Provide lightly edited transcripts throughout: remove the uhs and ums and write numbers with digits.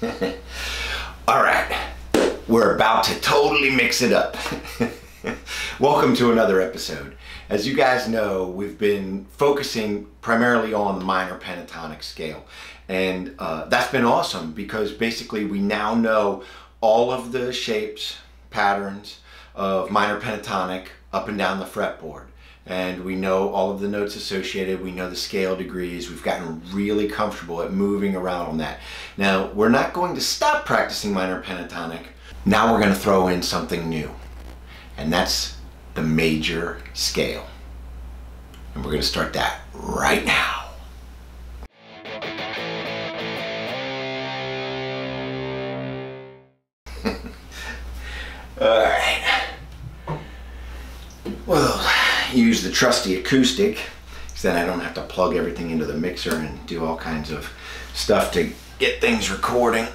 All right, we're about to totally mix it up. Welcome to another episode. As you guys know, we've been focusing primarily on the minor pentatonic scale. And that's been awesome because basically we now know all of the shapes, patterns of minor pentatonic up and down the fretboard. And we know all of the notes associated, we know the scale degrees, we've gotten really comfortable at moving around on that. Now, we're not going to stop practicing minor pentatonic. Now we're going to throw in something new, and that's the major scale. And we're going to start that right now. All right. Well, use the trusty Acoustic, because then I don't have to plug everything into the mixer and do all kinds of stuff to get things recording.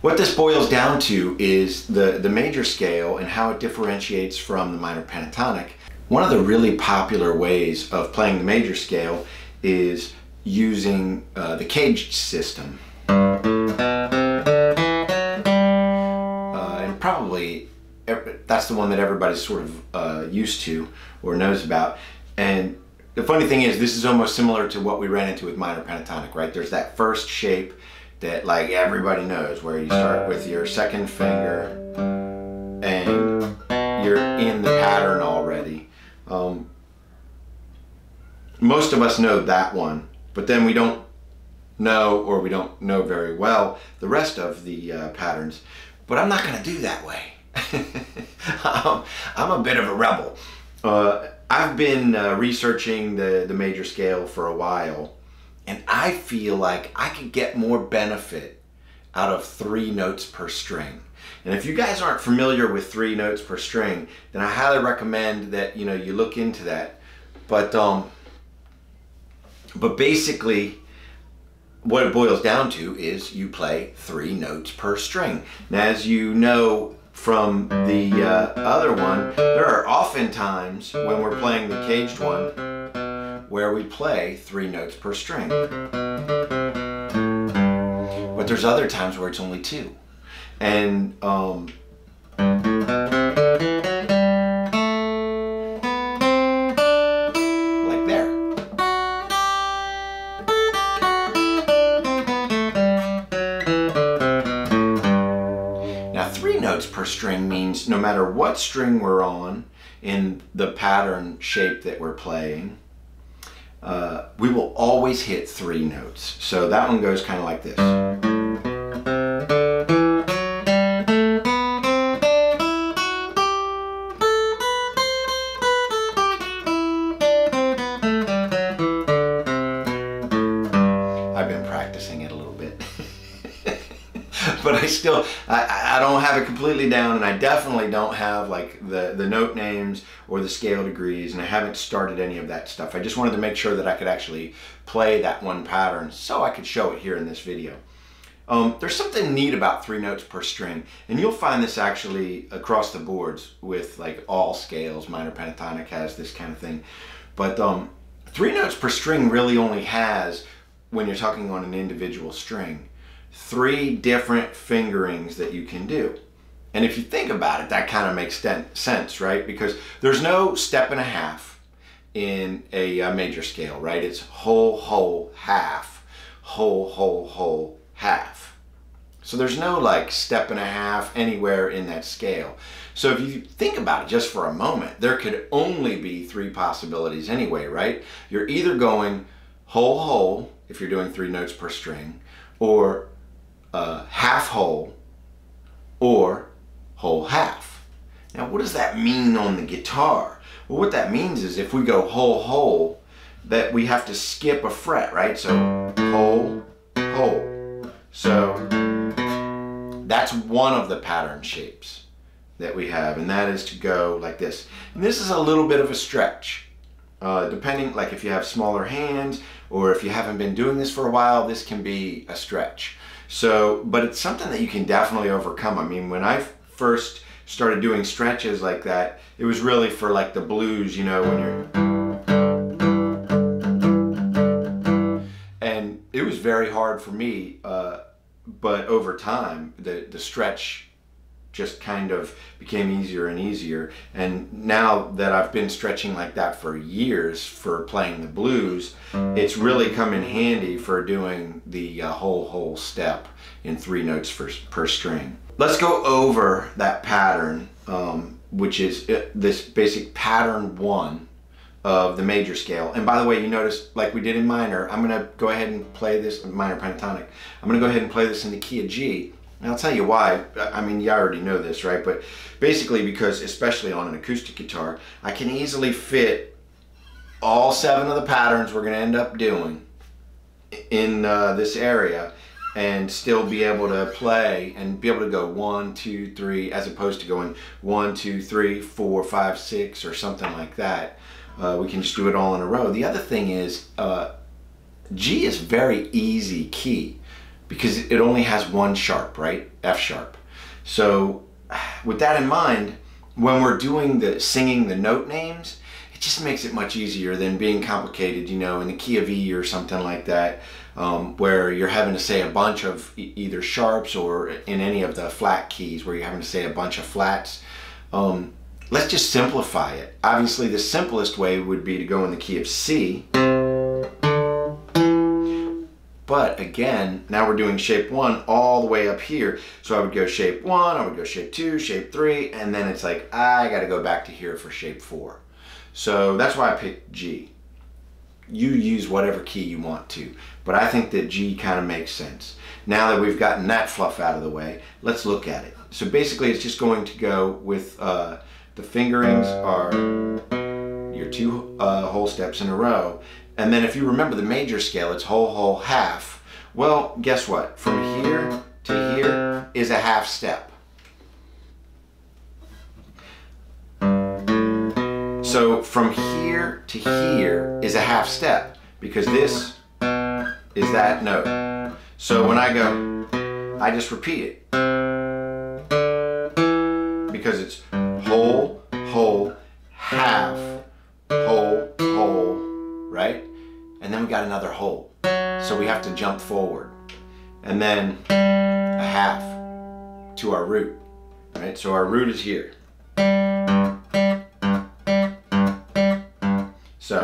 What this boils down to is the major scale and how it differentiates from the minor pentatonic. One of the really popular ways of playing the major scale is using the caged system. And probably that's the one that everybody's sort of used to or knows about. And the funny thing is, this is almost similar to what we ran into with minor pentatonic, right? There's that first shape that like everybody knows, where you start with your second finger and you're in the pattern already. Most of us know that one, but then we don't know, or we don't know very well, the rest of the patterns. But I'm not going to do that way. I'm a bit of a rebel. I've been researching the major scale for a while, and I feel like I could get more benefit out of 3 notes per string. And if you guys aren't familiar with 3 notes per string, then I highly recommend that you look into that. But basically, what it boils down to is you play 3 notes per string. Now, as you know from the other one, there are often times when we're playing the caged one where we play 3 notes per string. But there's other times where it's only 2. And like there. Now, 3 notes per string means no matter what string we're on in the pattern shape that we're playing, we will always hit 3 notes. So that one goes kind of like this. I've been practicing it a little bit. But I don't have it completely down, and I definitely don't have like the note names or the scale degrees, and I haven't started any of that stuff. I just wanted to make sure that I could actually play that one pattern so I could show it here in this video. There's something neat about 3 notes per string, and you'll find this actually across the boards with like all scales. Minor pentatonic has this kind of thing, but 3 notes per string really only has, when you're talking on an individual string, 3 different fingerings that you can do. And if you think about it, that kind of makes sense, right? Because there's no step and a half in a major scale, right? It's whole, whole, half, whole, whole, whole, half. So there's no like step and a half anywhere in that scale. So if you think about it just for a moment, there could only be 3 possibilities anyway, right? You're either going whole, whole, if you're doing 3 notes per string, or half whole, or whole half. Now, what does that mean on the guitar? Well, what that means is if we go whole, whole, that we have to skip a fret, right? So whole, whole. So that's one of the pattern shapes that we have, and that is to go like this. And this is a little bit of a stretch. Depending, like if you have smaller hands or if you haven't been doing this for a while, this can be a stretch. So, but it's something that you can definitely overcome. I mean, when I first started doing stretches like that, it was really for like the blues, you know, when you're very hard for me, but over time, the stretch just kind of became easier and easier. And now that I've been stretching like that for years for playing the blues, it's really come in handy for doing the whole step in 3 notes per string. Let's go over that pattern, which is this basic pattern 1 of the major scale. And by the way, you notice, like we did in minor, I'm gonna go ahead and play this minor pentatonic. I'm gonna go ahead and play this in the key of G. And I'll tell you why. I mean, you already know this, right? But basically because, especially on an acoustic guitar, I can easily fit all 7 of the patterns we're gonna end up doing in this area and still be able to play and be able to go 1, 2, 3, as opposed to going 1, 2, 3, 4, 5, 6 or something like that. We can just do it all in a row. The other thing is, G is very easy key because it only has 1 sharp, right? F sharp. So with that in mind, when we're doing singing the note names, it just makes it much easier than being complicated, you know, in the key of E or something like that, where you're having to say a bunch of either sharps, or in any of the flat keys where you're having to say a bunch of flats. Let's just simplify it. Obviously, the simplest way would be to go in the key of C. But again, now we're doing shape 1 all the way up here. So I would go shape 1, I would go shape 2, shape 3, and then it's like, I gotta go back to here for shape 4. So that's why I picked G. You use whatever key you want to, but I think that G kind of makes sense. Now that we've gotten that fluff out of the way, let's look at it. So basically it's just going to go with, the fingerings are your 2 whole steps in a row. And then if you remember the major scale, it's whole, half. Well, guess what? From here to here is a half step. So from here to here is a half step, because this is that note. So when I go, I just repeat it. Because it's whole, half, whole, right? And then we got another whole. So we have to jump forward. And then a half to our root, right? So our root is here. So.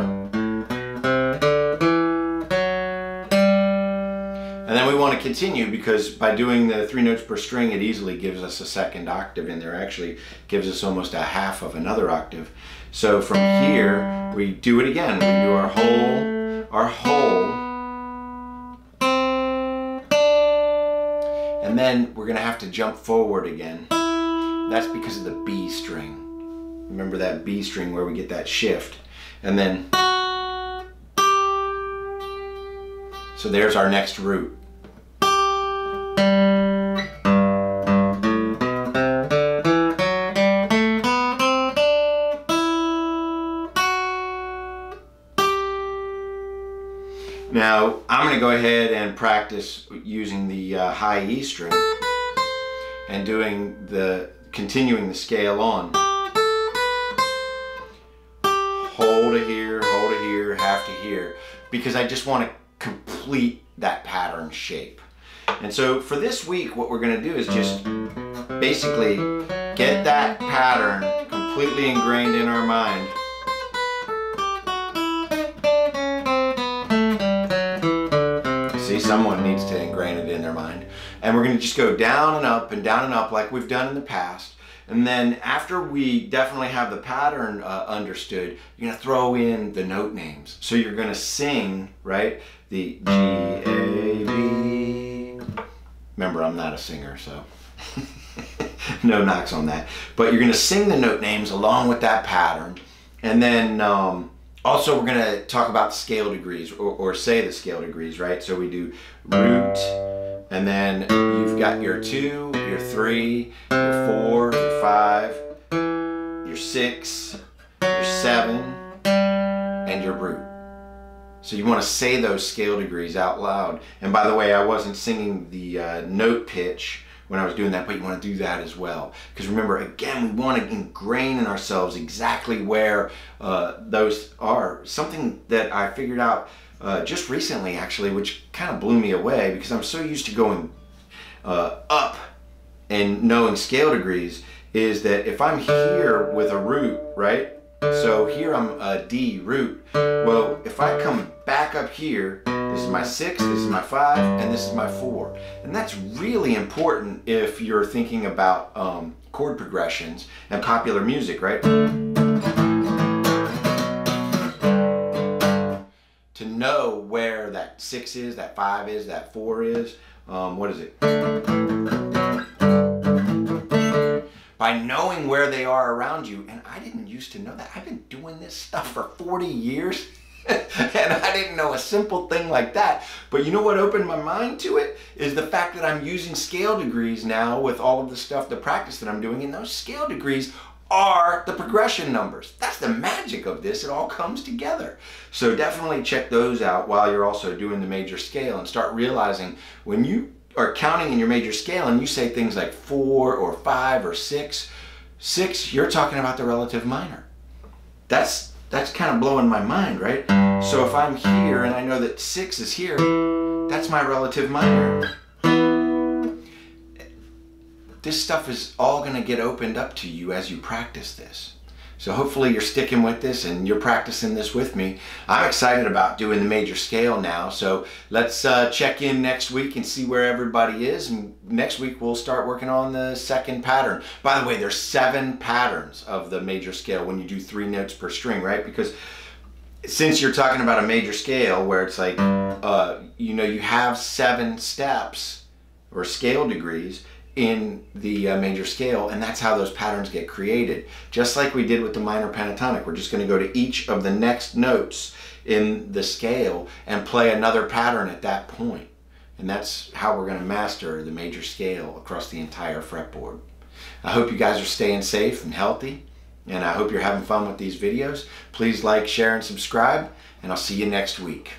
And then we want to continue, because by doing the 3 notes per string, it easily gives us a 2nd octave in there. Actually gives us almost a half of another octave. So from here, we do it again. We do our whole, and then we're gonna have to jump forward again. That's because of the B string. Remember that B string where we get that shift. And then, so there's our next root. Now, I'm going to go ahead and practice using the high E string and continuing the scale on. Hold to here, half to here, because I just want to complete that pattern shape. And so for this week, what we're going to do is just basically get that pattern completely ingrained in our mind. See, someone needs to ingrain it in their mind. And we're going to just go down and up like we've done in the past. And then after we definitely have the pattern understood, you're going to throw in the note names. So you're going to sing, right? The G, A, B. Remember, I'm not a singer, so no knocks on that. But you're going to sing the note names along with that pattern. And then also we're going to talk about the scale degrees, or say the scale degrees, right? So we do root, and then you've got your 2, your 3, your 4, your 5, your 6, your 7, and your root. So you want to say those scale degrees out loud. And by the way, I wasn't singing the note pitch when I was doing that, but you want to do that as well. Because remember, again, we want to ingrain in ourselves exactly where those are. Something that I figured out just recently, actually, which kind of blew me away, because I'm so used to going up and knowing scale degrees, is that if I'm here with a root, right? So here I'm a D root. Well, if I come back up here, this is my 6, this is my 5, and this is my 4. And that's really important if you're thinking about chord progressions and popular music, right? To know where that 6 is, that 5 is, that 4 is, what is it? By knowing where they are around you, and I didn't used to know that. I've been doing this stuff for 40 years, and I didn't know a simple thing like that. But you know what opened my mind to it? Is the fact that I'm using scale degrees now with all of the stuff, the practice that I'm doing, and those scale degrees are the progression numbers. That's the magic of this. It all comes together. So definitely check those out while you're also doing the major scale, and start realizing when you are counting in your major scale and you say things like 4 or 5 or 6, you're talking about the relative minor. That's kind of blowing my mind, right? So if I'm here and I know that 6 is here, that's my relative minor. This stuff is all going to get opened up to you as you practice this. So hopefully you're sticking with this and you're practicing this with me. I'm excited about doing the major scale now. So let's check in next week and see where everybody is. And next week we'll start working on the second pattern. By the way, there's 7 patterns of the major scale when you do 3 notes per string, right? Because since you're talking about a major scale where it's like, you know, you have 7 steps or scale degrees in the major scale, and that's how those patterns get created. Just like we did with the minor pentatonic, we're just going to go to each of the next notes in the scale and play another pattern at that point. And that's how we're going to master the major scale across the entire fretboard. I hope you guys are staying safe and healthy, and I hope you're having fun with these videos. Please like, share, and subscribe, and I'll see you next week.